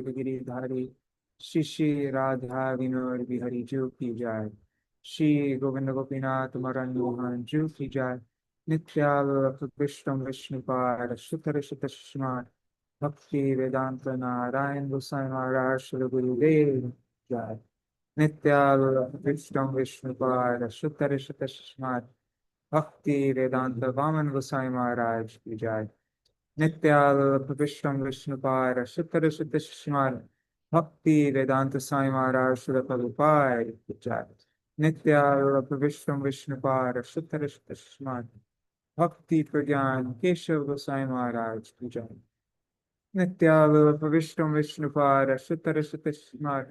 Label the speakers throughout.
Speaker 1: खड्ग गिरिधारी श्री श्री राधा विनोद बिहारी जू की जाय। श्री गोविंद गोपीनाथ मदन मोहन जू की जाय। नित्यावत विष्णु विष्णुपाद शुतर शुत स्मार्ट भक्ति वेदांत नारायण गोसाई महाराज श्री गुरुदेव जय। नित्यावत विष्णु विष्णुपाद शुतर शुत स्मार्ट भक्ति वेदांत वामन गोसाई महाराज की जय। नित्यावत विष्णु विष्णुपाद शुतर शुत स्मार्ट भक्ति वेदांत साई महाराज श्री प्रभुपाद की जय। नित्यावत विष्णु विष्णुपाद शुतर शुत स्मार्ट भक्ति प्रज्ञान केशव गोसाई महाराज की जय। नित्यावत विष्णु विष्णुपाद शुतर शुत स्मार्ट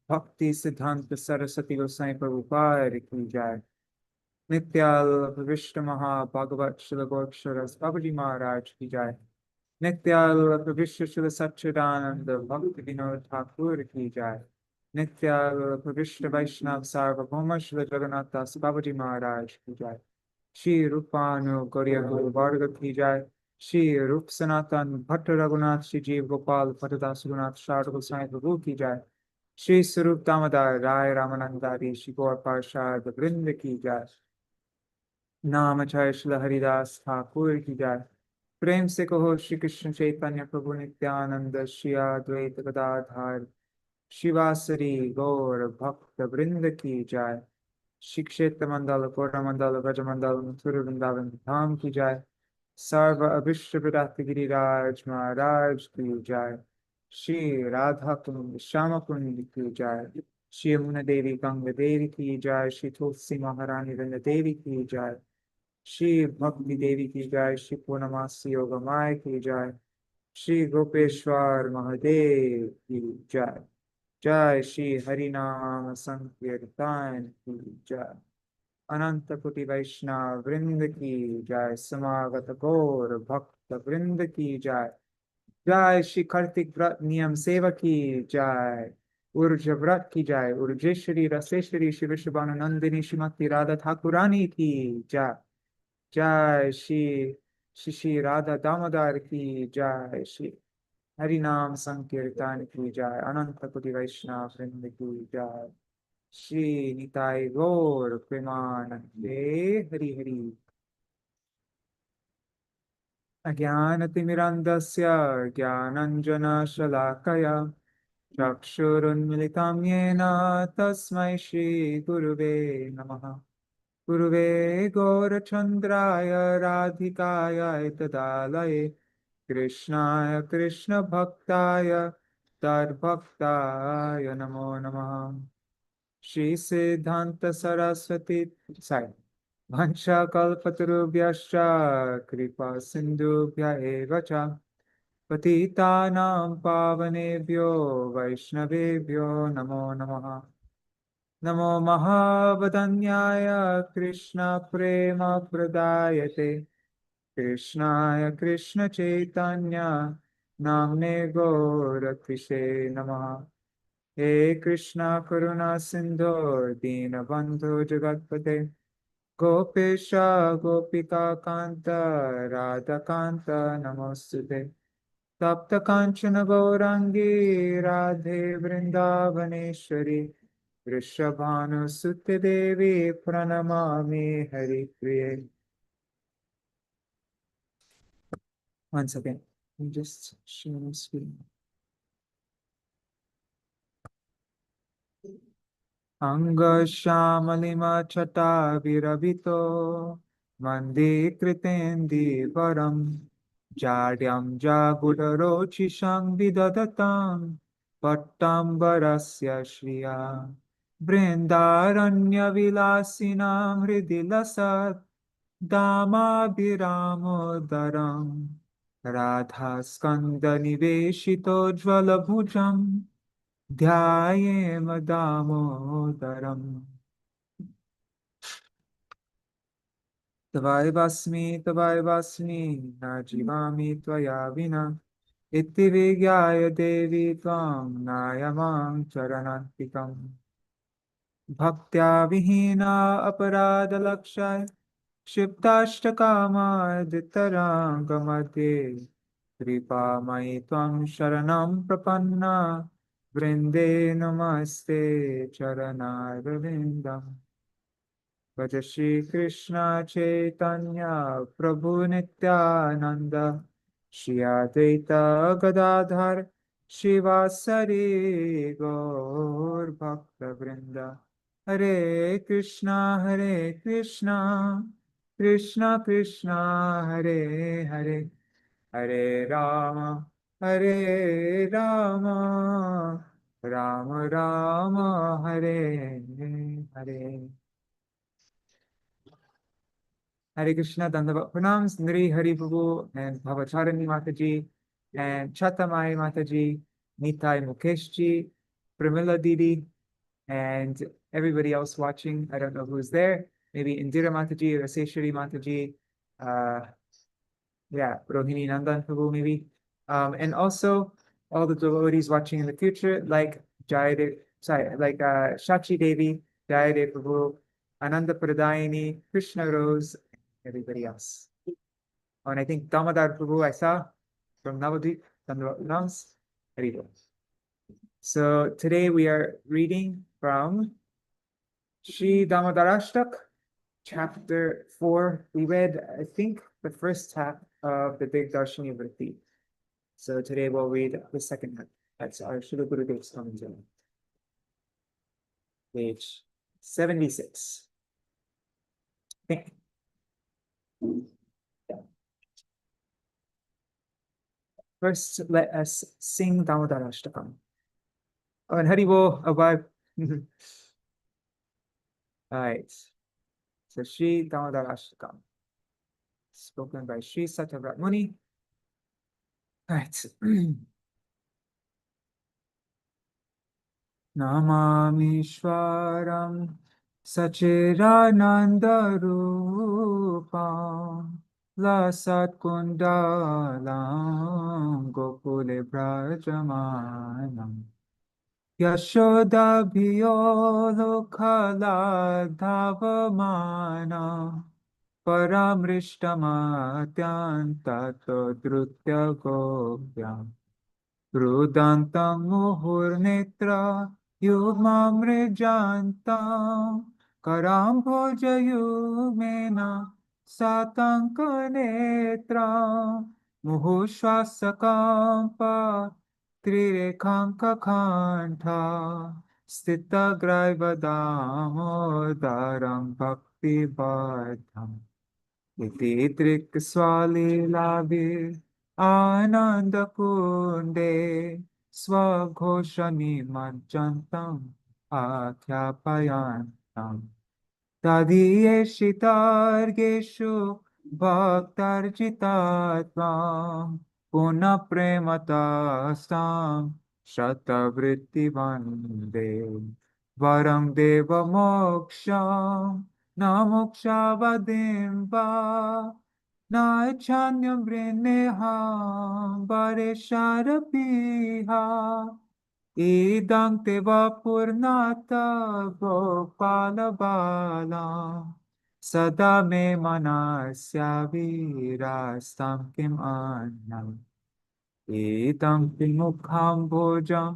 Speaker 1: भक्ति सिद्धांत सरस्वती गोसाई प्रभुपाद की जय। नित्यावत विष्णु महाभागवत श्री गोक्षर बाबूजी महाराज की जय। नित्यावत विश्व श्री सच्चिदानंद भक्त विनोद ठाकुर की जय। नित्यावत विष्णु वैष्णव सार्वभौम श्री जगन्नाथ दास बाबूजी महाराज की जय। श्री रूपानु गौरिया गुरु वर्ग की जय। श्री रूप सनातन भट्ट रघुनाथ श्री जीव गोपाल भट्टदास रघुनाथ शारद गोसाई प्रभु की जय। श्री स्वरूप दामोदर राय रामानंदारी श्री गौर पार्षद वृंद की जय। नाम जय श्री हरिदास ठाकुर की जय। प्रेम से कहो श्री कृष्ण चैतन्य प्रभु नित्यानंद श्री अद्वैत गदाधर शिवासरी गौर भक्त वृंद की जय। श्री क्षेत्र मंडल कोटमंडल ब्रजमंडल मथुर वृंदावन धाम की जय। सर्व अभिष्ट विराट गिरिराज महाराज की जय। श्री राधा कुंड श्याम कुंड की जय। श्री यमुना देवी गंगा देवी की जय। श्री तुलसी महारानी वृंद देवी की जय। श्री भक्ति देवी की जय। श्री पूर्णमासी योग माय की जय। श्री गोपेश्वर महादेव की जय। जय श्री हरिनाम संकीर्तन की जय। अनंत कोटि वैष्णव वृंद की जय। समागत गौर भक्त वृंद की जय। जय श्री कार्तिक व्रत नियम सेवा की जय। ऊर्ज व्रत की जय। ऊर्जेश्वरी रसेश्वरी शिव शिवानंदिनी श्रीमती राधा ठाकुरानी की जय। जय श्री श्री राधा दामोदर की जय। श्री हरिनाम संकीर्तन की जय। अनंत कोटि वैष्णव वृंद की जय। श्री निताय गौर प्रेमानंदे हरि हरि। अज्ञानतिमिरन्धस्य ज्ञानाञ्जनशलाकया चक्षुरुन्मिलितं येन तस्मै श्रीगुरुवे नमः। गुरुवे गौरचन्द्राय राधिकाय तदालये कृष्णाय कृष्णभक्ताय तद्भक्ताय नमो नमः। श्री सिद्धांत सरस्वती साई वंशकल्पतरुभ्यश्च कृपा सिन्धुभ्य एव च पतितानां पावनेभ्यो वैष्णवेभ्यो नमो नमः। नमो महावदन्याय कृष्ण प्रेम प्रदायते कृष्णाय कृष्ण चैतन्य नाम्ने गौरतिषे नमः। हे कृष्णा करुणा सिंधो दीनबंधु जगत्पते गोपेश गोपिका कांत राधा कांत नमोस्तुते। तप्त कांचन गौरांगी राधे वृंदावनेश्वरी वृषभानुसुते देवी प्रणमामि हरिप्रिये। Once again, just share my screen. अंगश्यामलिमच्छटाभिरभितो मन्दीकृतेन्दीवरं जाड्यं जागुडरोचिषं विदधतां पट्टाम्बरस्य Shriya. बृन्दारण्यविलासिनां हृदि लसत् दामाभिरामोदरं राधास्कन्दनिवेशितोज्ज्वलभुजम् ध्यायेम दामोदरम्। तवायवास्मि न जीवामि त्वया विना इति विज्ञाय देवी त्वां नायमां चरणान्तिकम्। भक्त्या विहीना अपराधलक्षय क्षिप्ताष्टकामादितराङ्गमध्ये कृपामयि त्वं शरणं प्रपन्ना वृन्दे नमस्ते चरणारविन्दम् भज श्री कृष्ण चैतन्य प्रभु नित्यानंद श्री अद्वैत गदाधर शिवासरि गौर भक्त वृंद हरे Krishna Krishna Krishna Hare Hare Hare Ram Ram Ram Ram Hare Hare Hare Krishna, Dandavat Pranams, Nri Hari Prabhu, and Bhavacharani Mataji, and Chatamai Mataji, Nitai Mukeshji, Pramila Didi, and everybody else watching. I don't know who's there. Maybe Indira Mataji, Raseshwari Mataji, uh, yeah, Rohini Nandan Prabhu maybe. And also all the devotees watching in the future, like Shachi Devi, Jayade Prabhu, Ananda Pradayini, Krishna Rose, everybody else. Oh, and I think Damodar Prabhu I saw from Navadvip, Dandavats. So today we are reading from Śrī Dāmodarāṣṭakam, chapter 4. We read, I think, the first half of the Dig-darśinī-vṛtti. So today we'll read the second half. That's our Srila Gurudev's commentary. Page 76. Okay. First, let us sing Dāmodarāṣṭakam. Oh, and Haribo, above. All right. So Śrī Dāmodarāṣṭakam, spoken by Śrī Satyavrat Muni. All right. Namamishwaram Sachiranandarupam Lasat Kundalam Gokule Brajamanam Yashodabhiyolokala Dhavamana Paramrishtamatyantato Drutya Gopyam Rudantam muhurnetra yugmamrijantam karambhojayumena satankanetra muhushvasakampa trirekhankakantha stitagraivadamodaram bhakti Iti trik swalilavi ananda kunde swagoshani manjantam akhyapayantam tadiyeshitargeshu bhaktarjitatvam puna prematastam shatavritti vande varam deva mokṣaṁ na mokṣāvadhiṁ va na cānyaṁ vṛṇe vareśād apīha idaṁ te vapur Nātha gopāla-bālaṁ sadā me manasy āvirāstāṁ kim anyaiḥ idaṁ mokṣaṁ bhojam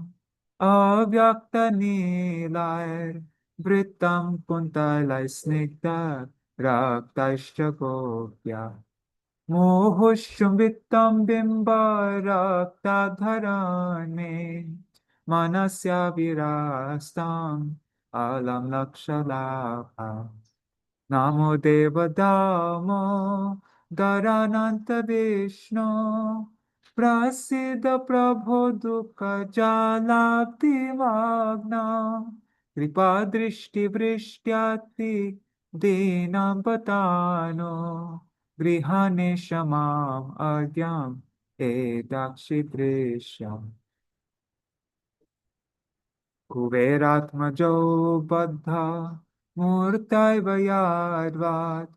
Speaker 1: avyaktanīlair vṛttam kuntalai snigdha raktaśya gopya mohushum vittam bimba raktadharane manasya āvirāstāṁ alam lakshalabha namo Deva damo dharananta Vishnu prasiddha prabho dukkha jalabdi magna kripa drishti vrishtyati dinam patano grihane shamam adyam edakshidrishyam kuveratmajo baddha murtaiva yadvat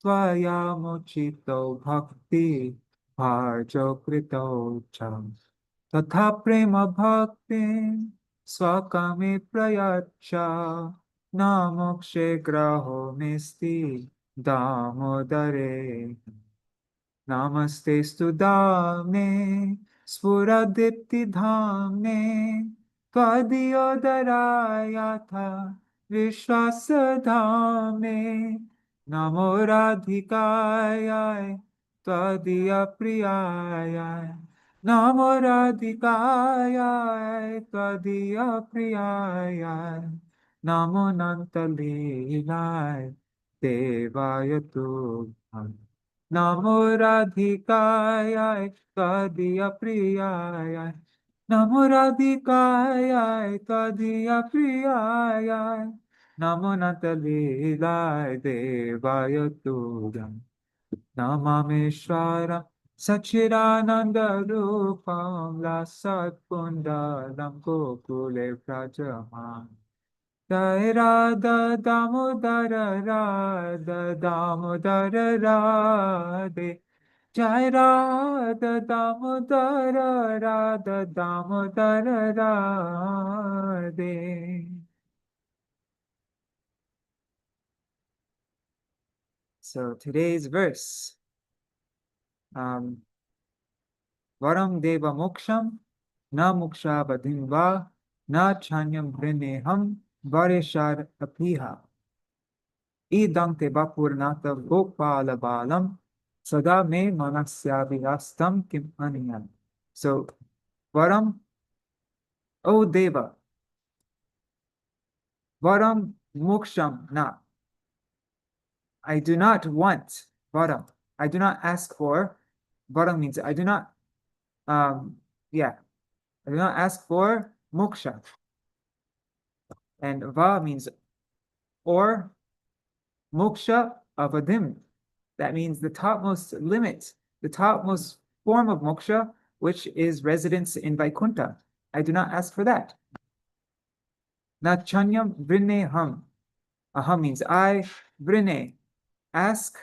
Speaker 1: tvaya mochito bhakti bhajo krito cham tatha prema bhakti swakame prayacha na mokshe graho misti damodare Namastestu Dhamne, Sfuradipti Dhamne, Tvadiyodarayatha, Vishwasadhamne, Namo Radhikayai, Tvadiyapriyayai, Namo Radhikayai, Tvadiyapriyayai, Namo Nantalilai, Devaya Tubham. Namo Radhikaya Tadiya Priyaya. Namo Radhikaya Tadiya Priyaya. Namo Natalila Devaya Tudam. Namameshwara Sachidananda Rupam Lasat Kundalam Gokule Prajama. Jai Radha Damodara Radha Damodara Radhe. Jai Radha Damodara Radha Damodara Radhe. So today's verse, varaṁ deva mokṣaṁ, na mokṣāvadhiṁ va, na cānyaṁ vṛṇe vareśād apīha. Idaṁ te vapur Nātha gopāla-bālaṁ, sadā me manasy āvirāstāṁ kim anyaiḥ. So, varaṁ, O Deva, varaṁ mokṣaṁ na. I do not want varaṁ. I do not ask for. Varaṁ means I do not, I do not ask for moksha. And va means or, mokṣavadhiṁ. That means the topmost limit, the topmost form of moksha, which is residence in Vaikuṇṭha. I do not ask for that. Na cānyaṁ vṛṇe ham. Aham means I, vṛṇe, ask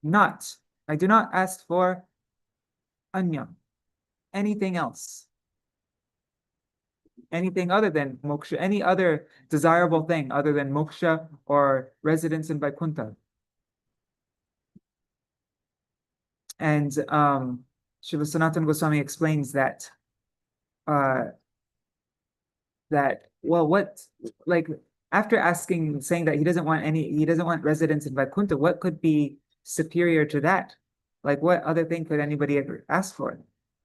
Speaker 1: not. I do not ask for anyam, anything else. Anything other than moksha, any other desirable thing other than moksha or residence in Vaikuṇṭha. And Srila Sanatana Goswami explains that after saying that he doesn't want residence in Vaikuṇṭha, what could be superior to that? Like what other thing could anybody ever ask for?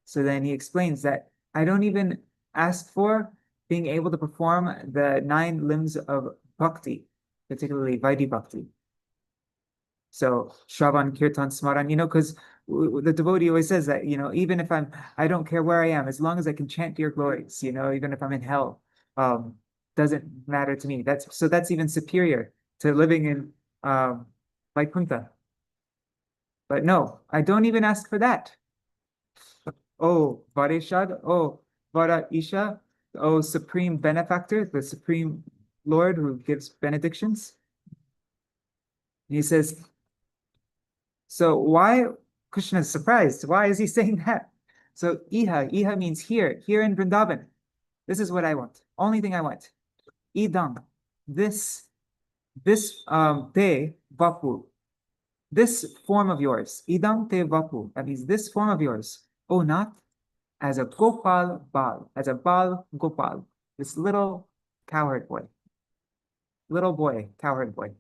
Speaker 1: So then he explains that I don't even ask for being able to perform the 9 limbs of bhakti, particularly Vaidhi bhakti. So Shravan, Kirtan, Smaran, because the devotee always says that, even if I don't care where I am, as long as I can chant your glories, even if I'm in hell, doesn't matter to me. That's even superior to living in Vaikuṇṭha. But no, I don't even ask for that. Oh, vareśād, oh, varaṁ, oh, supreme benefactor, the supreme Lord who gives benedictions. And he says, so why, Krishna is surprised. Why is he saying that? So iha means here in Vṛndāvana. This is what I want. Only thing I want. Idaṁ, this te vapur, this form of yours. Idaṁ te vapur. That means this form of yours. O Nāth, as a gopāla-bālaṁ, as a Bāla-gopāla, this little cowherd boy. Little boy, cowherd boy.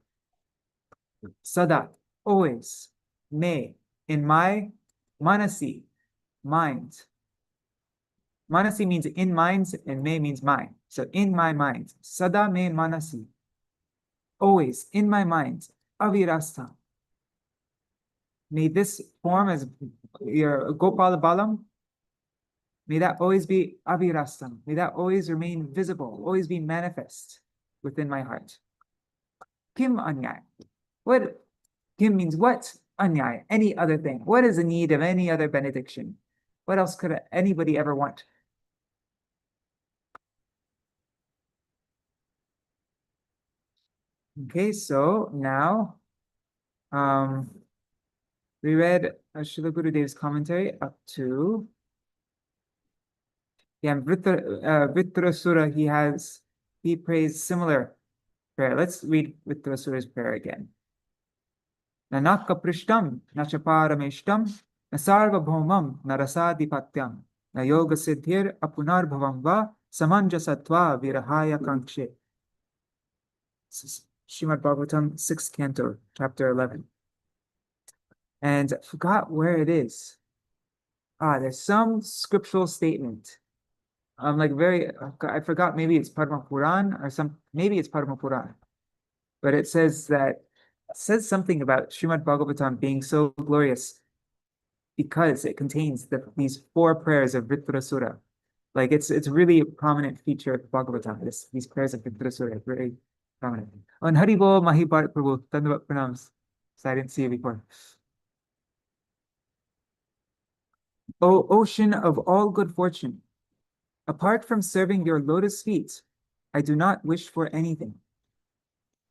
Speaker 1: Sadā, always. Me, in my manasy, mind. Manasy means in minds, and me means mind. So in my mind, sadā me manasy, always in my mind, āvirāstāṁ. May this form as your gopāla-bālaṁ, may that always be āvirāstāṁ. May that always remain visible, always be manifest within my heart. Kim anyaiḥ. What? Kim means what? Anyaiḥ, any other thing. What is the need of any other benediction? What else could anybody ever want? Okay, so now we read Srila Gurudev's commentary up to Vritrasura. He prays similar prayer. Let's read Vritrasura's prayer again. Nanaka prishtam, nachaparameshtam, Nasarvabhaumam narasadipatyam na yoga siddhir apunarbhavam va samanjasatva virahaya kankshe. Srimad Bhagavatam, 6th canto, chapter 11. And I forgot where it is. There's some scriptural statement. I forgot, maybe it's Padma Puran or maybe it's Padma Puran. But it says something about Srimad Bhagavatam being so glorious because it contains these 4 prayers of Vritrasura. Like it's really a prominent feature of Bhagavatam. These prayers of Vritrasura are very prominent. On Haribo Mahiparat Prabhu, Dandavat Pranams. So I didn't see it before. O ocean of all good fortune, apart from serving your lotus feet, I do not wish for anything.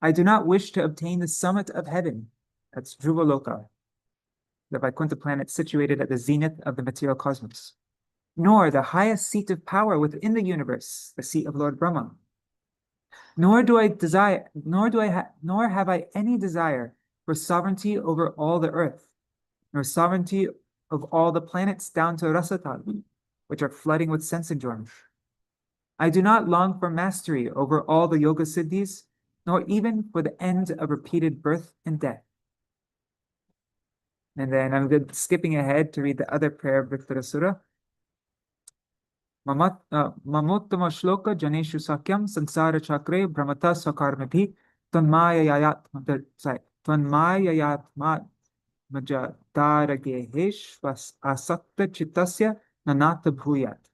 Speaker 1: I do not wish to obtain the summit of heaven, that's Dhruvaloka, the Vaikuṇṭha planet situated at the zenith of the material cosmos, nor the highest seat of power within the universe, the seat of Lord Brahma. Nor have I any desire for sovereignty over all the earth, nor sovereignty of all the planets down to Rasatal, which are flooding with sense enjoyment. I do not long for mastery over all the yoga siddhis, nor even for the end of repeated birth and death. And then I'm skipping ahead to read the other prayer of Vritrasura. Mamottama shloka janeshu sakyam sansara chakre brahmata sakarmabhi tvanmayayatma majadaragehesh asakta chittasya nanatha bhuyat.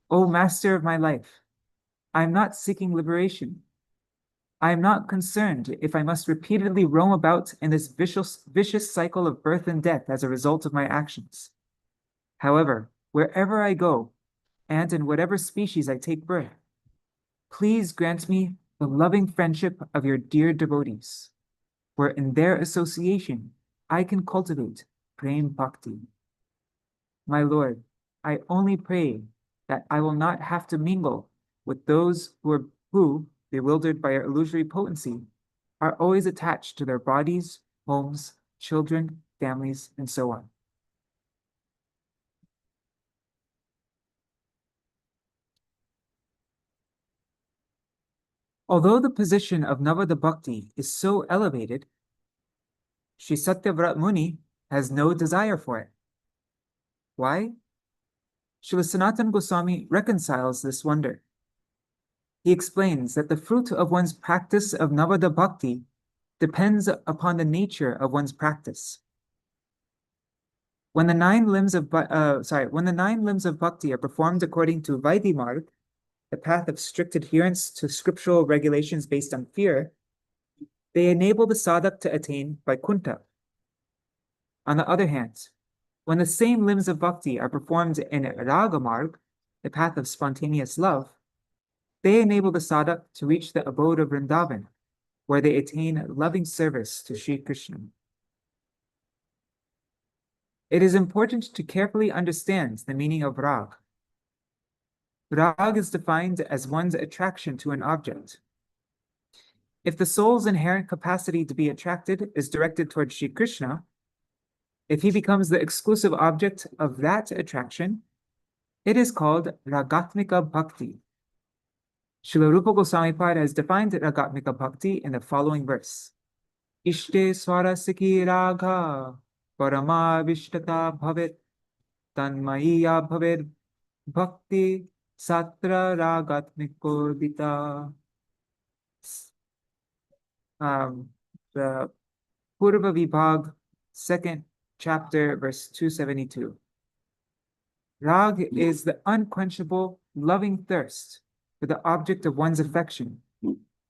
Speaker 1: O Master of my life, I am not seeking liberation. I am not concerned if I must repeatedly roam about in this vicious cycle of birth and death as a result of my actions. However, wherever I go, and in whatever species I take birth, please grant me the loving friendship of your dear devotees, for in their association I can cultivate prem bhakti. My Lord, I only pray that I will not have to mingle with those who, bewildered by our illusory potency, are always attached to their bodies, homes, children, families, and so on. Although the position of Navada Bhakti is so elevated, Sri Satyavrat Muni has no desire for it. Why? Srila Sanatana Goswami reconciles this wonder. He explains that the fruit of one's practice of Navada Bhakti depends upon the nature of one's practice. When the 9 limbs of bhakti are performed according to Vaidhi Marg, the path of strict adherence to scriptural regulations based on fear, they enable the sadhak to attain Vaikuṇṭha. On the other hand, when the same limbs of bhakti are performed in Raga Marg, the path of spontaneous love, they enable the sadhak to reach the abode of Vṛndāvana, where they attain loving service to Sri Krishna. It is important to carefully understand the meaning of rag. Rag is defined as one's attraction to an object. If the soul's inherent capacity to be attracted is directed toward Sri Krishna, if he becomes the exclusive object of that attraction, it is called ragatmika bhakti. Srila Rupa Goswami Pad has defined ragatmika bhakti in the following verse. Ishte swarasiki raga parama vishtata bhavet tanmaiya bhavet bhakti satra ragatmiko dita. The Purva Vibhag, 2nd chapter, verse 272. Rag is the unquenchable, loving thirst for the object of one's affection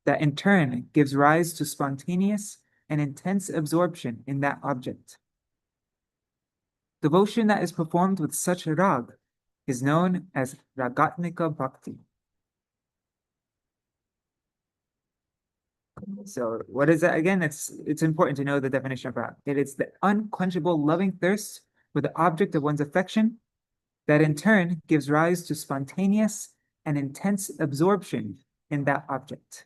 Speaker 1: that in turn gives rise to spontaneous and intense absorption in that object. Devotion that is performed with such a rag is known as ragatmika bhakti. So what is that again? It's important to know the definition of rag. It is the unquenchable loving thirst for the object of one's affection that in turn gives rise to spontaneous and intense absorption in that object.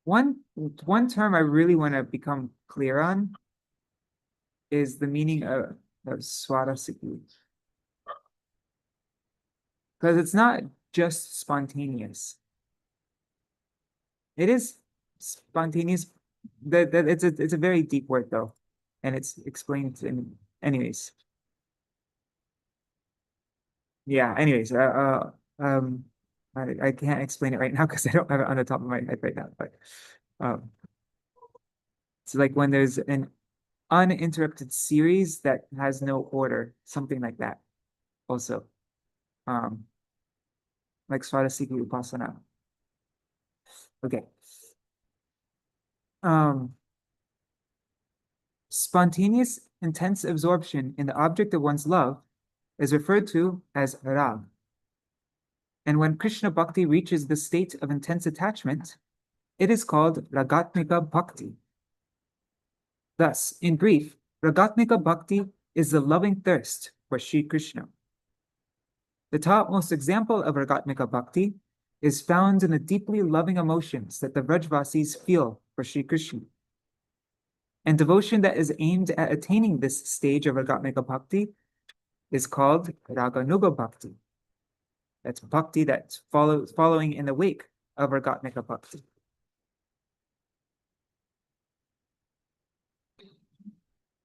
Speaker 1: one term I really want to become clear on is the meaning of swarasiki. Because it's not just spontaneous. It is spontaneous. It's a very deep word though, and it's explained in anyways. Yeah. Anyways, I can't explain it right now because I don't have it on the top of my head right now. But it's like when there's an uninterrupted series that has no order, something like that. Also, like Swarasiki Upasana. Okay. Spontaneous, intense absorption in the object of one's love is referred to as rag. And when Krishna Bhakti reaches the state of intense attachment, it is called ragatmika bhakti. Thus, in brief, ragatmika bhakti is the loving thirst for Sri Krishna. The topmost example of ragatmika bhakti is found in the deeply loving emotions that the Vrajvasis feel for Sri Krishna. And devotion that is aimed at attaining this stage of ragatmika bhakti is called raganuga bhakti. That's bhakti that's following in the wake of ragatmika bhakti.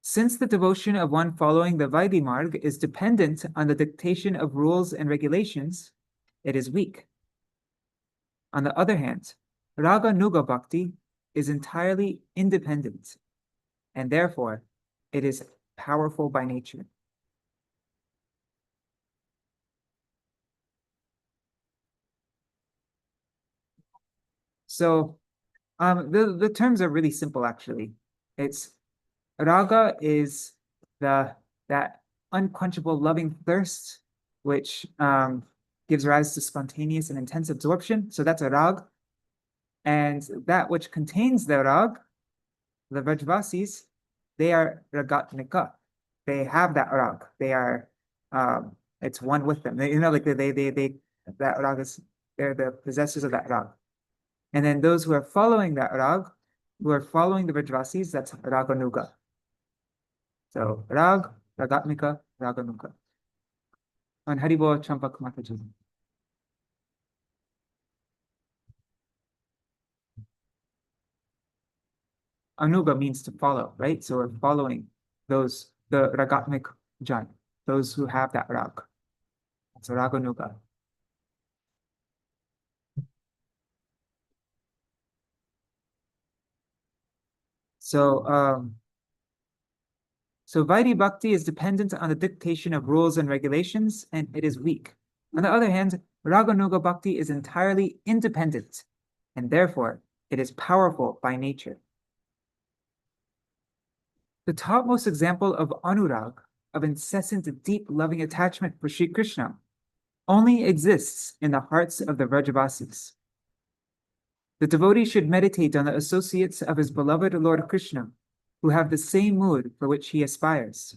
Speaker 1: Since the devotion of one following the Vaidhi Marg is dependent on the dictation of rules and regulations, it is weak. On the other hand, raganuga bhakti is entirely independent, and therefore it is powerful by nature. So the terms are really simple actually. It's raga is that unquenchable loving thirst, which gives rise to spontaneous and intense absorption. So that's a rag. And that which contains the rag, the Vrajvasis, they are ragatmika. They have that rag. They are it's one with them. Like that rag is, they're the possessors of that rag. And then those who are following that rag, who are following the Vrajvasis, that's raganuga. So rag, ragatmika, raganuga. And Haribo Champak Mataji. Anuga means to follow, right? So we're following those, the ragatmik jan, those who have that rag. That's raganuga. So Vaidhi Bhakti is dependent on the dictation of rules and regulations, and it is weak. On the other hand, Raganuga Bhakti is entirely independent, and therefore it is powerful by nature. The topmost example of anurag, of incessant deep loving attachment for Sri Krishna, only exists in the hearts of the Vrajavasis. The devotee should meditate on the associates of his beloved Lord Krishna, who have the same mood for which he aspires.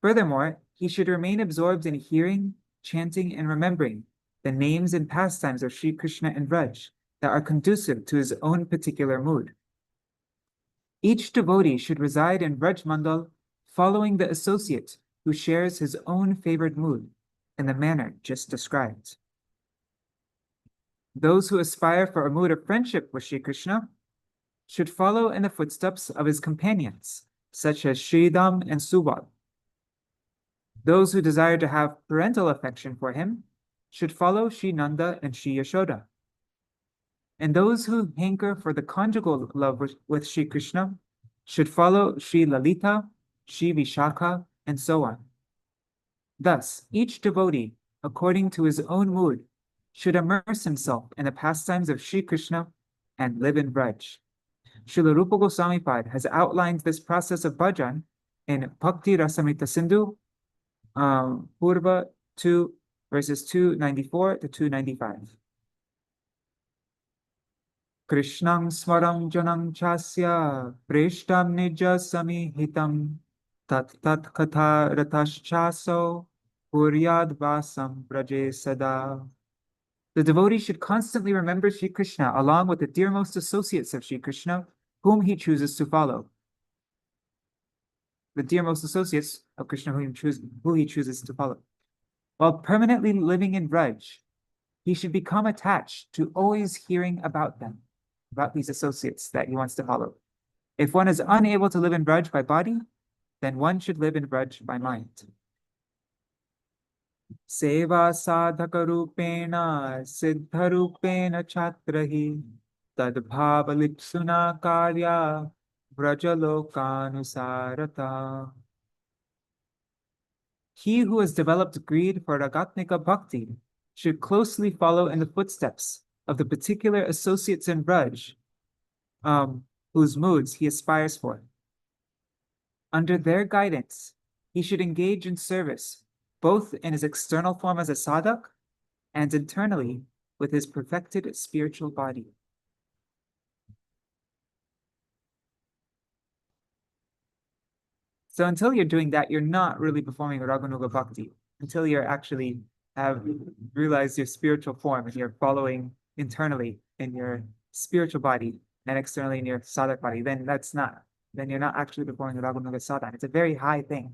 Speaker 1: Furthermore, he should remain absorbed in hearing, chanting, and remembering the names and pastimes of Sri Krishna and Vraj that are conducive to his own particular mood. Each devotee should reside in Vraj Mandal, following the associate who shares his own favored mood in the manner just described. Those who aspire for a mood of friendship with Sri Krishna should follow in the footsteps of his companions, such as Sridham and Subal. Those who desire to have parental affection for him should follow Sri Nanda and Sri Yashoda. And those who hanker for the conjugal love with Sri Krishna should follow Sri Lalita, Sri Vishakha, and so on. Thus, each devotee, according to his own mood, should immerse himself in the pastimes of Sri Krishna and live in Vraj. Srila Rupa Goswami Pad has outlined this process of bhajan in Bhakti Rasamrita Sindhu, Purva 2, verses 294 to 295. Krishnam smaram janam chasya preshtam nija samihitam tat katha rataschaso puryad vasam praje sada. The devotee should constantly remember Shri Krishna along with the dearmost associates of Shri Krishna, whom he chooses to follow. The dearmost associates of Krishna who he chooses to follow. While permanently living in Vraj, he should become attached to always hearing about them, about these associates that he wants to follow. If one is unable to live in Vraj by body, then one should live in Vraj by mind. Seva sadhaka rupena siddha rupena chatrahi tadbhava lipsuna karya vrajalokanusarata. He who has developed greed for ragatmika bhakti should closely follow in the footsteps of the particular associates in Vraj, whose moods he aspires for. Under their guidance, he should engage in service, both in his external form as a sadak and internally with his perfected spiritual body. So until you're doing that, you're not really performing Raganuga Bhakti, until you're actually have realized your spiritual form and you're following internally in your spiritual body and externally in your sadak body, then you're not actually performing the Raganuga Sadhana. It's a very high thing.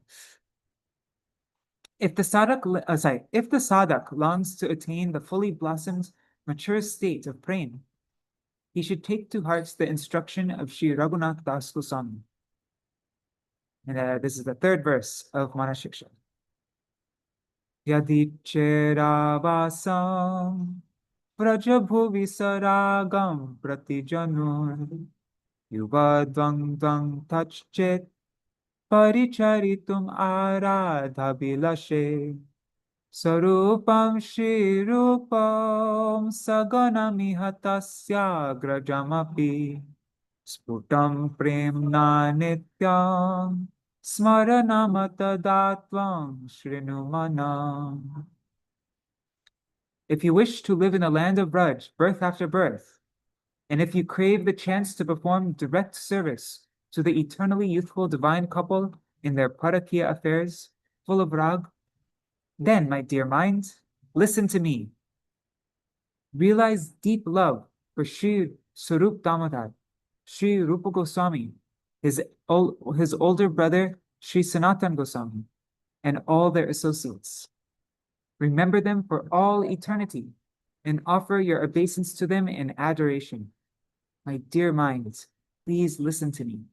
Speaker 1: If the sadak longs to attain the fully blossomed, mature state of prema, he should take to heart the instruction of Sri Raghunath Das Goswami. And this is the third verse of Manasy. Yadicheravasam vrajabhuvi saragam pratijanur yuvadvang tachchet paricharitum aradhabilashe sarupam shirupam saganamihatasya grajamapi sputam premna nityam smaranamatadatvam shrinumanam. If you wish to live in the land of Vraj, birth after birth, and if you crave the chance to perform direct service to the eternally youthful divine couple in their parakiya affairs, full of rag, then, my dear mind, listen to me. Realize deep love for Śrī Damodar, Śrī Rupa Goswami, his older brother, Śrī Sanatana Goswami, and all their associates. Remember them for all eternity and offer your obeisance to them in adoration. My dear minds, please listen to me.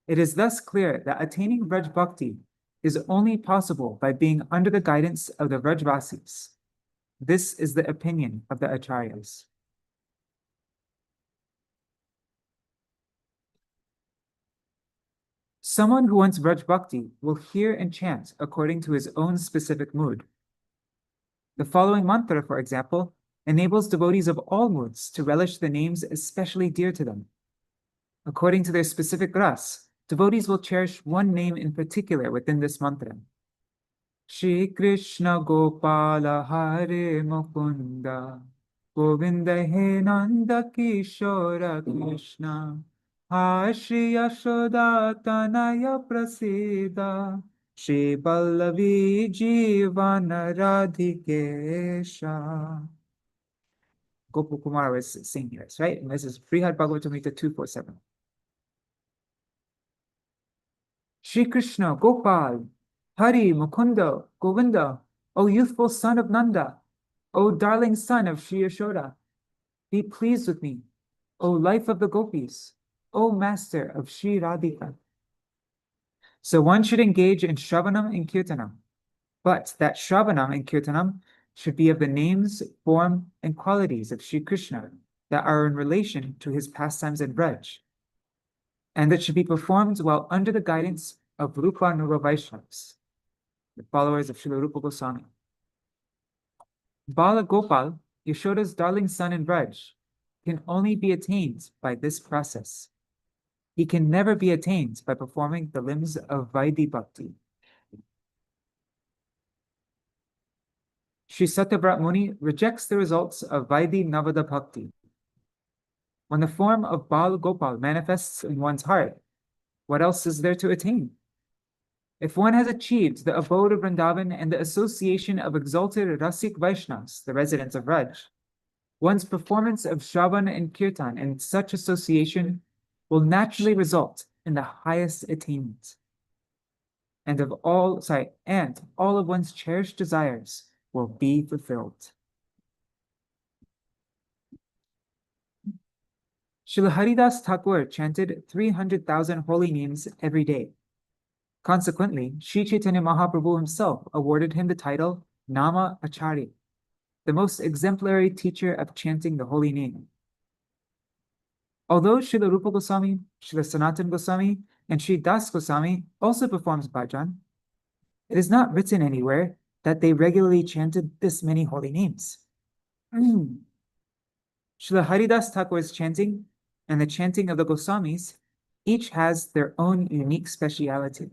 Speaker 1: It is thus clear that attaining Vraj Bhakti is only possible by being under the guidance of the Vrajvasis. This is the opinion of the Acharyas. Someone who wants Vraj Bhakti will hear and chant according to his own specific mood. The following mantra, for example, enables devotees of all moods to relish the names especially dear to them. According to their specific ras, devotees will cherish one name in particular within this mantra. Shri Krishna Gopala Hare Mukunda Govinda He Nanda Kishora Krishna Shri Yashoda Tanaya Prasida Shri Ballavi Jivana Radhikesha. Gopal Kumar was singing this, right? And this is Brihad Bhagavatamrita 247. Shri Krishna Gopal Hari Mukunda Govinda, O youthful son of Nanda, O darling son of Shri Yashoda, be pleased with me, O life of the gopis, O master of Shri Radhika. So one should engage in Shravanam and Kirtanam, but that Shravanam and Kirtanam should be of the names, form, and qualities of Shri Krishna that are in relation to his pastimes in Vraj, and that should be performed while under the guidance of Rupa Nuga Vaishnavas, the followers of Srila Rupa Goswami. Bāla-gopāla, Yashoda's darling son in Vraj, can only be attained by this process. He can never be attained by performing the limbs of Vaidhi Bhakti. Sri Satyavrat Muni rejects the results of Vaidhi Navada Bhakti. When the form of Bāla-gopāla manifests in one's heart, what else is there to attain? If one has achieved the abode of Vṛndāvana and the association of exalted Rasik Vaishnavas, the residents of Raj, one's performance of Shravan and Kirtan and such association will naturally result in the highest attainment. And all of one's cherished desires will be fulfilled. Śrīla Haridas Thakur chanted 300,000 holy names every day. Consequently, Sri Chaitanya Mahaprabhu himself awarded him the title Nama Acharya, the most exemplary teacher of chanting the holy name. Although Srila Rupa Goswami, Srila Sanatana Goswami, and Sri Das Goswami also performs bhajan, it is not written anywhere that they regularly chanted this many holy names. Srila Haridas Thakur's chanting and the chanting of the Goswamis each has their own unique speciality.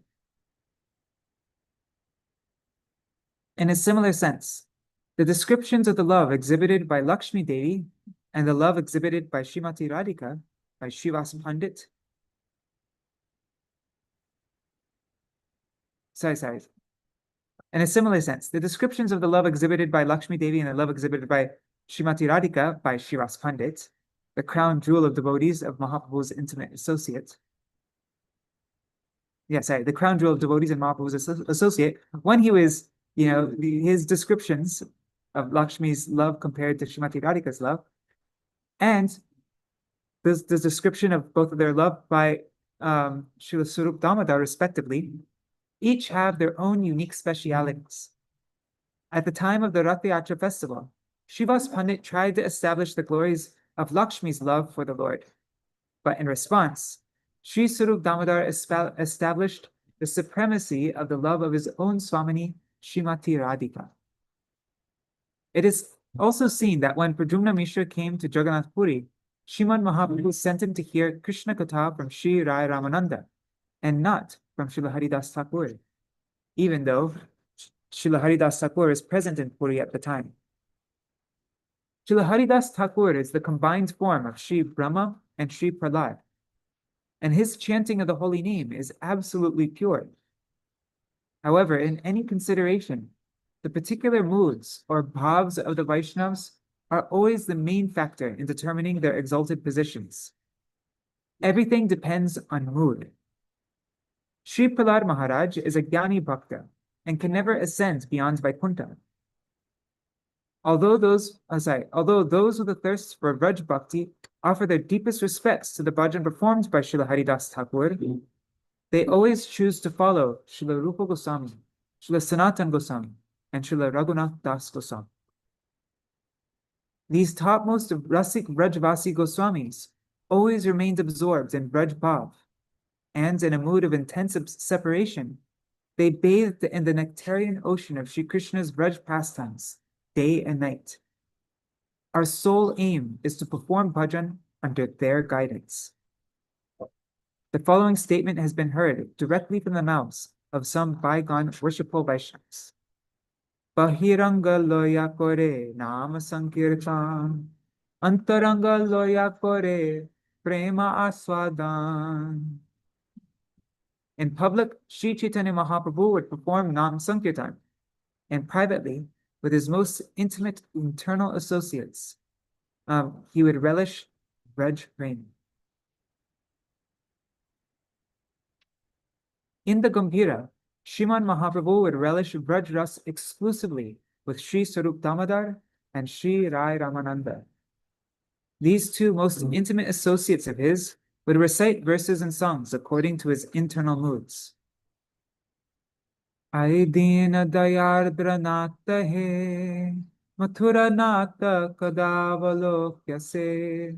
Speaker 1: In a similar sense, the descriptions of the love exhibited by Lakshmi Devi and the love exhibited by Srimati Radhika by Srivas Pandit. In a similar sense, the descriptions of the love exhibited by Lakshmi Devi and the love exhibited by Srimati Radhika by Srivas Pandit, the crown jewel of devotees of Mahaprabhu's intimate associate. The crown jewel of devotees and Mahaprabhu's associate, when he was, his descriptions of Lakshmi's love compared to Srimati Radhika's love, and the description of both of their love by Srila Śrī Dāmodarāṣṭakam respectively, each have their own unique specialities. At the time of the Rath Yatra festival, Srivas Pandit tried to establish the glories of Lakshmi's love for the Lord. But in response, Sri Śrī Dāmodar established the supremacy of the love of his own Swamini, Srimati Radhika. It is also seen that when Pradyumna Mishra came to Jagannath Puri, Srimad Mahaprabhu sent him to hear Krishna Katha from Sri Rai Ramananda and not from Śrīla Haridas Thakur, even though Śrīla Haridas Thakur is present in Puri at the time. Śrīla Haridas Thakur is the combined form of Sri Brahma and Sri Prahlad, and his chanting of the holy name is absolutely pure. However, in any consideration, the particular moods or bhavs of the Vaishnavas are always the main factor in determining their exalted positions. Everything depends on mood. Sri Prahlad Maharaj is a Jnani Bhakta and can never ascend beyond Vaikuṇṭha. Although those with a thirst for Vraj Bhakti offer their deepest respects to the bhajan performed by Śrīla Haridas Thakur, they always choose to follow Śrīla Rupa Goswami, Śrīla Sanatana Goswami, and Śrīla Raghunath Das Goswami. These topmost of Rasik Vrajvasi Goswamis always remained absorbed in Vraj Bhav, and in a mood of intense separation, they bathed in the nectarian ocean of Sri Krishna's Vraj pastimes, day and night. Our sole aim is to perform bhajan under their guidance. The following statement has been heard directly from the mouths of some bygone worshipful Vaishnavas. Bahiranga loya kore nama sankirtan, antaranga loya kore prema aswadan. In public, Sri Chaitanya Mahaprabhu would perform Nam Sankirtan, and privately, with his most intimate internal associates, he would relish Vraj prema. In the Gambhira, Srimad Mahaprabhu would relish Vraj Ras exclusively with Sri Śrī Dāmodar and Sri Rai Ramananda. These two most intimate associates of his would recite verses and songs according to his internal moods. Ay dīna dayardra nātha hai, mathura nātha kadavalokya se,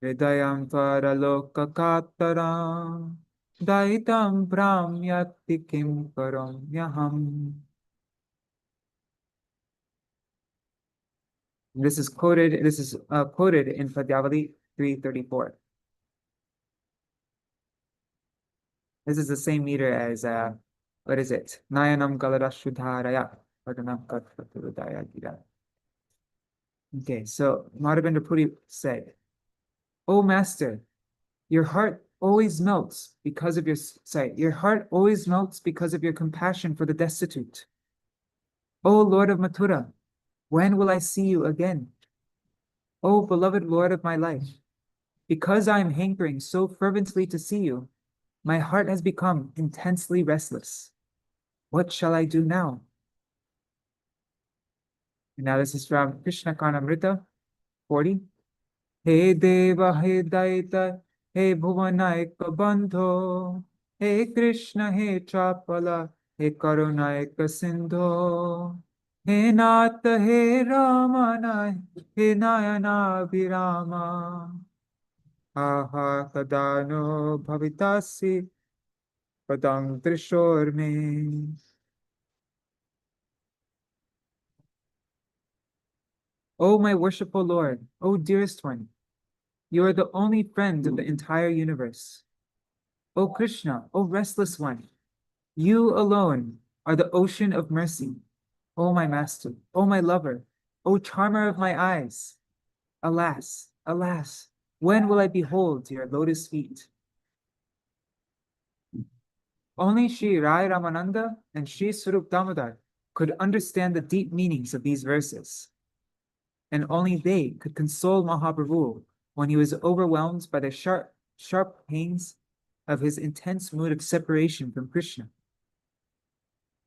Speaker 1: hridayam tvaraloka kātaram, daitam brahmyati kim karam yaham. This is quoted in Padyavali 334. This is the same meter as what is it? Nayanam galarashudharaya. Okay, so Madhavendra Puri said, "O Master, your heart always melts because of your sight. Your heart always melts because of your compassion for the destitute. O Lord of Mathura, when will I see you again? O beloved Lord of my life, because I am hankering so fervently to see you, my heart has become intensely restless. What shall I do now? And now this is from Krishna Karnamrita 40. He Deva, he Daita, he Bhuvanaika Bandho, he Krishna, he Chapala, he Karunaika Sindho, he Nātha, he Ramana, he Nayana Virama, aha Kadano Bhavitasi, Padam Trishorme. O my worshipful Lord, O dearest one, you are the only friend of the entire universe. O Krishna, O restless one, you alone are the ocean of mercy. O my master, O my lover, O charmer of my eyes. Alas, alas, when will I behold your lotus feet? Only Shri Rai Ramananda and Shri Swarup Damodar could understand the deep meanings of these verses. And only they could console Mahaprabhu when he was overwhelmed by the sharp pains of his intense mood of separation from Krishna.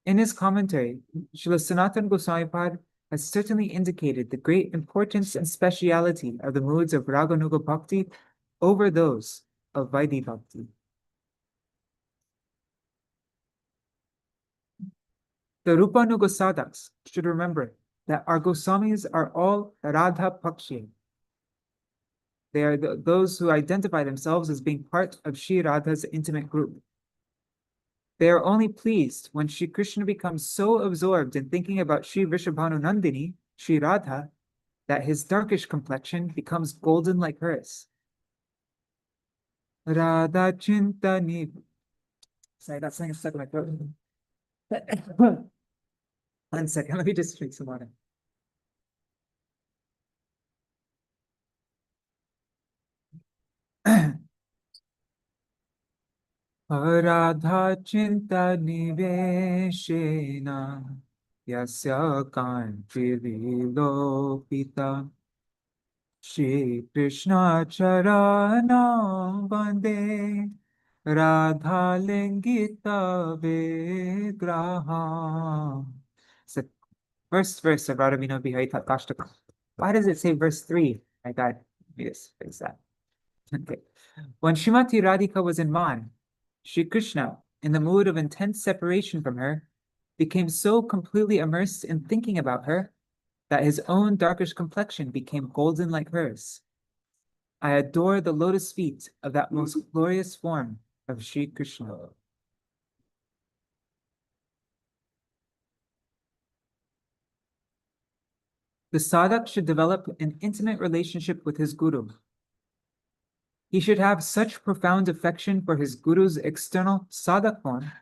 Speaker 1: In his commentary, Srila Sanatana Goswami Pad has certainly indicated the great importance and speciality of the moods of Raganuga Bhakti over those of Vaidhi Bhakti. The Rupanuga sadhaks should remember that our Goswamis are all Radha Pakshi. They are those who identify themselves as being part of Shri Radha's intimate group. They are only pleased when Shri Krishna becomes so absorbed in thinking about Shri Vrishabhanu Nandini, Shri Radha, that his darkish complexion becomes golden like hers. Radha Chintani. Sorry, that something stuck in my throat. 1 second, let me just drink some water. Radha Chinta Niveshena Yasya Kanti Vilopita Shri Krishna Charana Bande Radha Lingita Vigraha. It's the first verse of Radha Vino Bihari Tattvashtakam. Why does it say verse 3? My God, yes, fix that. Okay. When Srimati Radhika was in Man, Shri Krishna, in the mood of intense separation from her, became so completely immersed in thinking about her that his own darkish complexion became golden like hers. I adore the lotus feet of that most glorious form of Shri Krishna. The sadhak should develop an intimate relationship with his guru. He should have such profound affection for his guru's external sadhak form,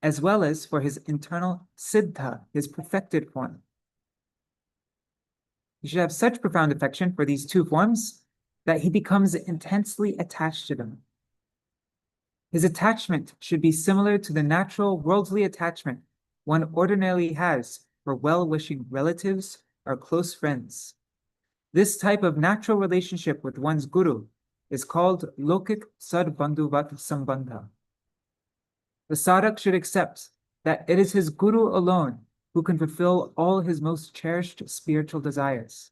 Speaker 1: as well as for his internal siddha, his perfected form. He should have such profound affection for these two forms that he becomes intensely attached to them. His attachment should be similar to the natural worldly attachment one ordinarily has for well-wishing relatives or close friends. This type of natural relationship with one's guru is called lokik sadbandhuvat sambandha. The sadhak should accept that it is his guru alone who can fulfill all his most cherished spiritual desires.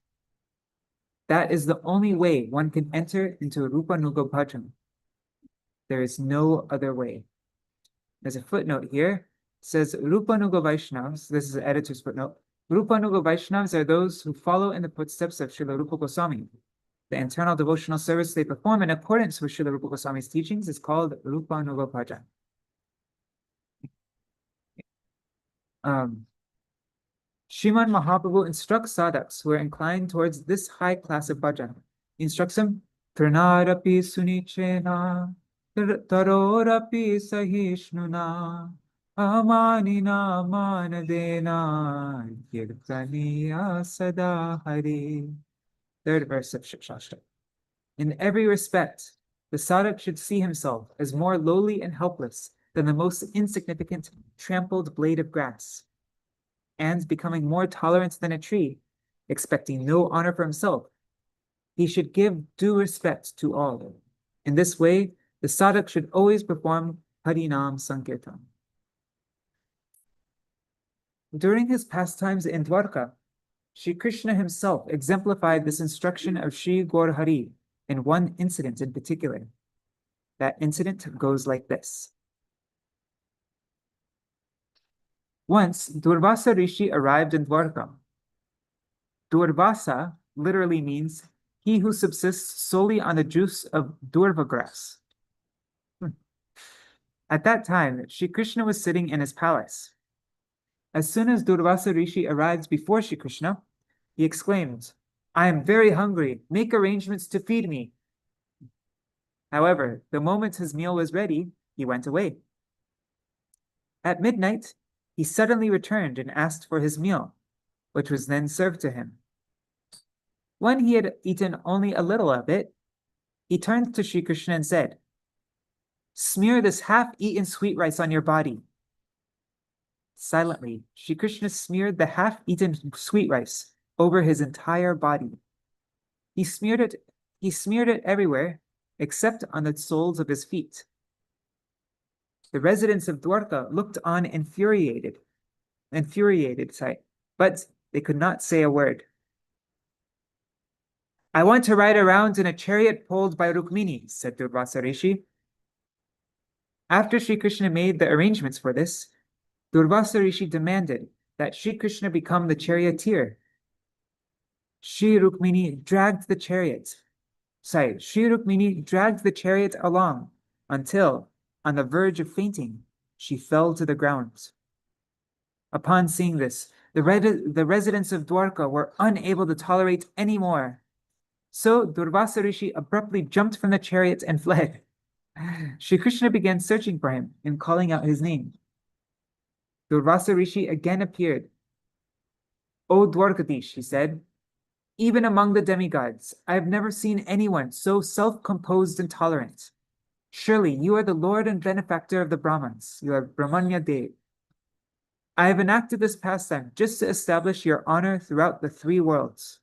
Speaker 1: That is the only way one can enter into Rupanuga bhajan. There is no other way. There's a footnote here. It says Rupanuga Vaishnavas, this is the editor's footnote, Rupanuga Vaishnavas are those who follow in the footsteps of Srila Rupa Goswami. The internal devotional service they perform in accordance with Srila Rupa Goswami's teachings is called Rupanuga Bhajan. Sriman Mahaprabhu instructs sadhaks who are inclined towards this high class of bhajan. He instructs them, Trnarapi sunichena, tarorapi sahishnuna, amanina manadena, kirtaniya sada hari. Third verse of Shastra. In every respect, the sadhak should see himself as more lowly and helpless than the most insignificant trampled blade of grass, and becoming more tolerant than a tree, expecting no honor for himself, he should give due respect to all. In this way, the sadhak should always perform Harinam Sankirtan. During his pastimes in Dwarka, Shri Krishna himself exemplified this instruction of Shri Gaur Hari in one incident in particular. That incident goes like this. Once, Durvasa Rishi arrived in Dwarka. Durvasa literally means he who subsists solely on the juice of durva grass. At that time, Shri Krishna was sitting in his palace. As soon as Durvasa Rishi arrived before Shri Krishna, he exclaimed, "I am very hungry. Make arrangements to feed me." However, the moment his meal was ready, he went away. At midnight, he suddenly returned and asked for his meal, which was then served to him. When he had eaten only a little of it, he turned to Shri Krishna and said, "Smear this half-eaten sweet rice on your body." Silently, Shri Krishna smeared the half-eaten sweet rice over his entire body. He smeared it everywhere except on the soles of his feet. The residents of Dwarka looked on infuriated, but they could not say a word. "I want to ride around in a chariot pulled by Rukmini," said Durvasa Rishi. After Shri Krishna made the arrangements for this, Durvasa Rishi demanded that Shri Krishna become the charioteer. Shri Rukmini dragged the chariot along until, on the verge of fainting, she fell to the ground. Upon seeing this, the residents of Dwarka were unable to tolerate any more. So Durvasa Rishi abruptly jumped from the chariot and fled. Shri Krishna began searching for him and calling out his name. Durvasa Rishi again appeared. "O Dwarkadish," he said, "even among the demigods, I have never seen anyone so self-composed and tolerant. Surely you are the Lord and benefactor of the Brahmins. You are Brahmanya Dev. I have enacted this pastime just to establish your honor throughout the three worlds.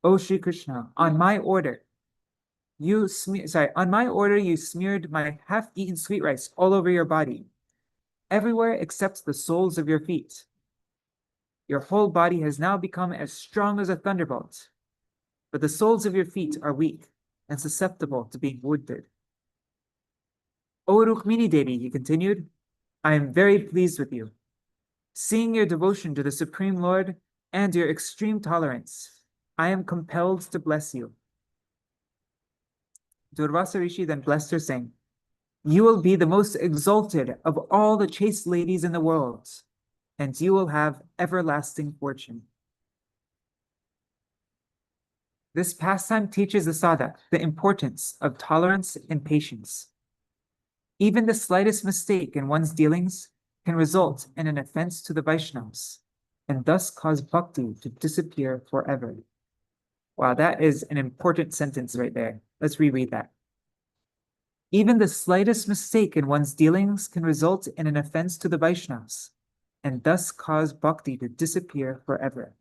Speaker 1: O Shri Krishna, on my order, you smeared my half-eaten sweet rice all over your body, everywhere except the soles of your feet. Your whole body has now become as strong as a thunderbolt, but the soles of your feet are weak and susceptible to being wounded. O Rukmini Devi," he continued, "I am very pleased with you. Seeing your devotion to the Supreme Lord and your extreme tolerance, I am compelled to bless you." Durvasa Rishi then blessed her, saying, "You will be the most exalted of all the chaste ladies in the world, and you will have everlasting fortune." This pastime teaches the sadhak the importance of tolerance and patience. Even the slightest mistake in one's dealings can result in an offense to the Vaishnavas, and thus cause bhakti to disappear forever. Wow, that is an important sentence right there. Let's reread that. Even the slightest mistake in one's dealings can result in an offense to the Vaishnavas, and thus cause bhakti to disappear forever.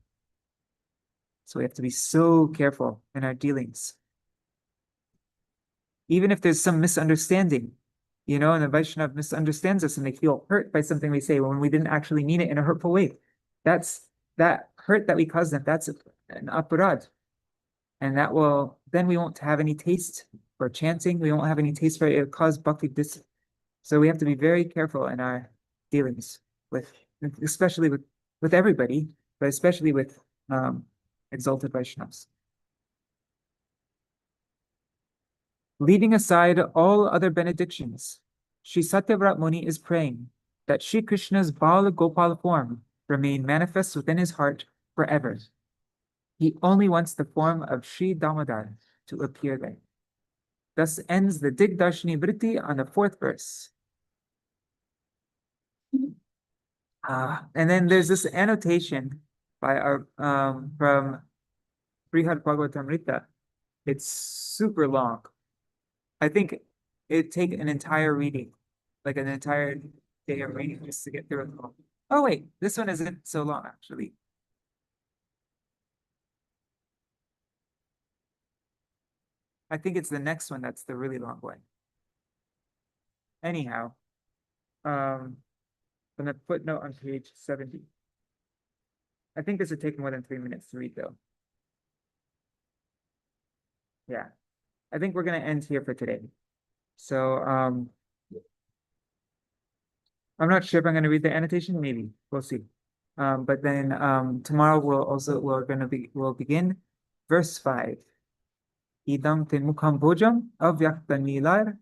Speaker 1: So we have to be so careful in our dealings. Even if there's some misunderstanding, and the Vaishnava misunderstands us and they feel hurt by something we say when we didn't actually mean it in a hurtful way. That hurt that we caused them, that's an apārādha. And then we won't have any taste for chanting, we won't have any taste for it, it'll cause bhakti. So we have to be very careful in our dealings especially with everybody, but especially with exalted Vaishnavas. Leaving aside all other benedictions, Sri Satyavrat Muni is praying that Sri Krishna's Bāla-gopāla form remain manifest within his heart forever. He only wants the form of Śrī Dāmodar to appear there. Thus ends the Dig-darśinī-vṛtti on the 4th verse. And then there's this annotation by from Brihad Bhagavatamrita. It's super long. I think it'd take an entire reading, like an entire day of reading just to get through it all. Oh wait, this one isn't so long actually. I think it's the next one that's the really long one. Anyhow, I'm gonna footnote on page 70. I think this would take more than 3 minutes to read though. Yeah, I think we're gonna end here for today. So I'm not sure if I'm gonna read the annotation, maybe, we'll see. But then tomorrow we'll begin verse 5. Idaṁ te mukhaṁ bhojam avyakta nilar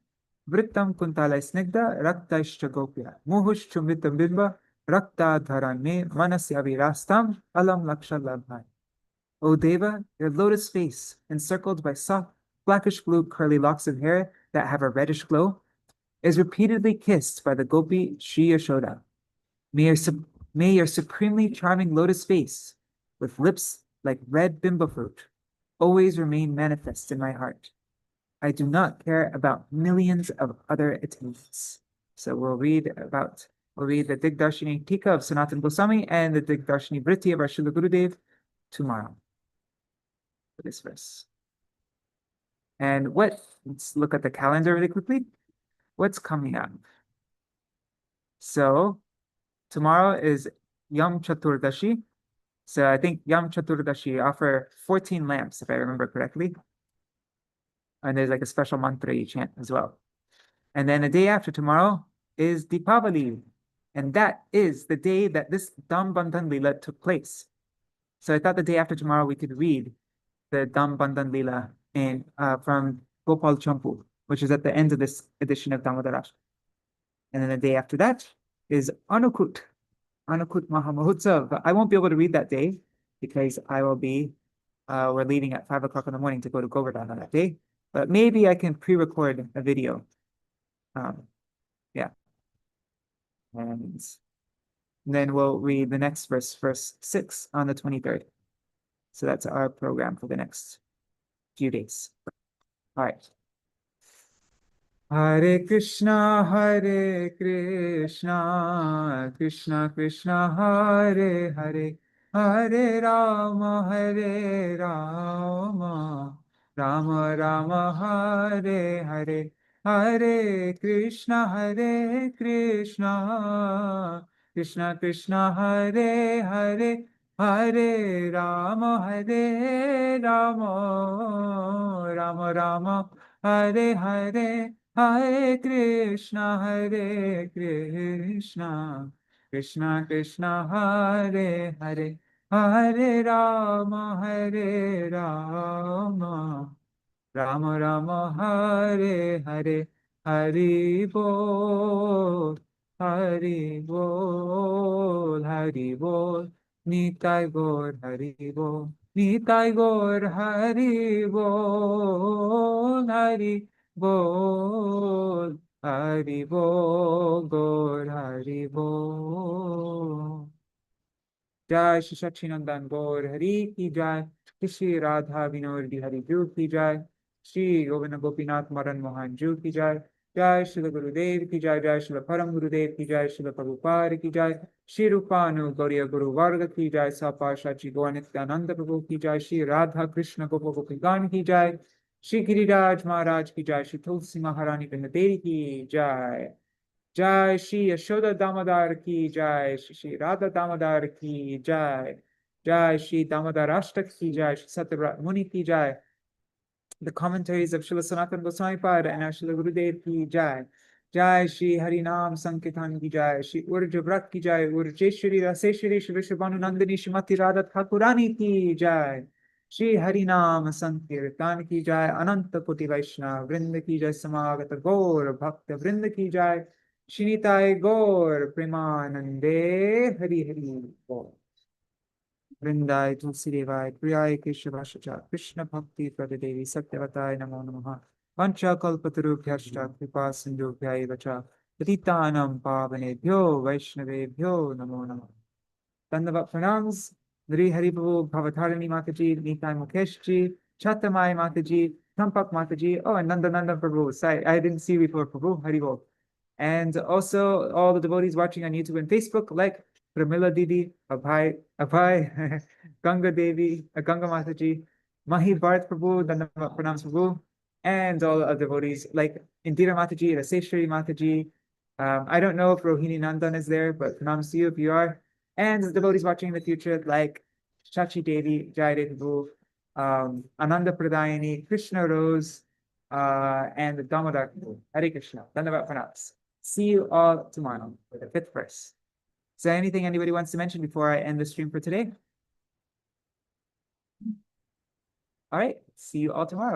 Speaker 1: vṛttam kuntala snigda raktaishcha gopya muhushchu mitam bimba rakta dharane manasy āvirāstāṁ alam laksha labhai. O Deva, your lotus face, encircled by soft, blackish blue curly locks of hair that have a reddish glow, is repeatedly kissed by the gopi Śrī Yashoda. May your supremely charming lotus face, with lips like red bimba fruit, always remain manifest in my heart. I do not care about millions of other attainments. So we'll read the Dig-darśinī-vṛtti of Sanatana Goswami and the Dig-darśinī-vṛtti of our Srila Gurudev tomorrow for this verse. And let's look at the calendar really quickly. What's coming up? So tomorrow is Yam Chaturdashi. So I think Yam Chaturdashi offer 14 lamps, if I remember correctly. And there's like a special mantra you chant as well. And then the day after tomorrow is Deepavali. And that is the day that this Dambandhan Lila took place. So I thought the day after tomorrow we could read the Dambandhan Lila from Gopal Champu, which is at the end of this edition of Damodarāṣṭakam. And then the day after that is Anukut Mahamahotsav. I won't be able to read that day because I will be, we're leaving at 5 o'clock in the morning to go to Govardhana that day. But maybe I can pre-record a video. Yeah. And then we'll read the next verse 6 on the 23rd. So that's our program for the next few days. All right. Hare Krishna, Krishna Krishna, Hare Hare, Hare Rama, Rama Rama, Hare Hare, Hare Krishna, Krishna Krishna, Hare Hare, Hare Rama, Rama Rama, Hare Hare, Hare Krishna, Krishna Krishna, Hare Hare, Hare Rama, Rama Rama, Hare Hare, Hari Bol, Hari Bol, Hari Bol, Nitai Gaur, Hari Bol, Nitai Gaur, Hari Bol, Hari Bol, Hari Bol, Gaur, Hari Bol. Jai Shri Sachinandan Gaur Hari ki Jai, Shri Radha Vinod Bihari Ju ki Jai, Shri Govinda Gopinath Madan Mohan Ju ki Jai, Jai Shri Gurudev ki Jai, Jai Shri Param Gurudev ki Jai, Shri Prabhupada ki Jai, Shri Rupanu Gauriya Guru Varga ki Jai, Sapasha Shri Gaurnityananda Prabhu ki Jai, Shri Radha Krishna Gopigan ki Jai, Shri Giriraj Maharaj ki Jai, Shri Tulsi Maharani Vṛndāvana ki Jai. Jai Shri Yashoda Damodar ki Jai, Shri Radha Damodar ki Jai, Jai Śrī Dāmodarāṣṭakam ki Jai, Shri Satyavrat Muni ki Jai. The commentaries of Srila Sanatana Goswami Pada and our Srila Gurudev ki Jai. Jai Shri Harinam Sankirtan ki Jai, Shri Urja Vrat ki Jai, Urjeshwari Raseshwari Shri Vrishabhanu Nandini Shrimati Radha Thakurani ki Jai. Shri Harinam Sankirtan ki Jai, Ananta Koti Vaishnava Vrinda ki Jai, Samagata Gaur Bhakta Vrinda ki Jai. Shinitai Gaur Premanande Hari Hari Gaur. Vrindai Tulsi Devai Priyai Keshavashacha Krishna Bhakti Pradadevi Satyavatai Namo Namaha Vancha Kalpatarubhyashta Kripa Sindhubhyai Vacha Patitanam Pavanebhyo Vaishnavebhyo Namo Namaha. Dandavat pranams, Nri Hariprabhu Bhavatharini Mataji, Nitai Mukeshji, Chatamai Mataji, Tampak Mataji. Oh, and Nandananda Prabhu. Sorry, I didn't see you before, Prabhu. Haribol. And also all the devotees watching on YouTube and Facebook, like Pramila Didi, Abhay, Ganga Devi, Ganga Mataji, Mahi Bharat Prabhu, Dandama Pranam Prabhu, and all the other devotees like Indira Mataji, Raseshwari Mataji. I don't know if Rohini Nandan is there, but pranams to you if you are. And the devotees watching in the future, like Shachi Devi, Jai Devi Prabhu, Ananda Pradayani, Krishna Rose, and the Damodar Prabhu. Hare Krishna. Dandava Pranams. See you all tomorrow for the 5th verse. Is there anything anybody wants to mention before I end the stream for today? All right, see you all tomorrow.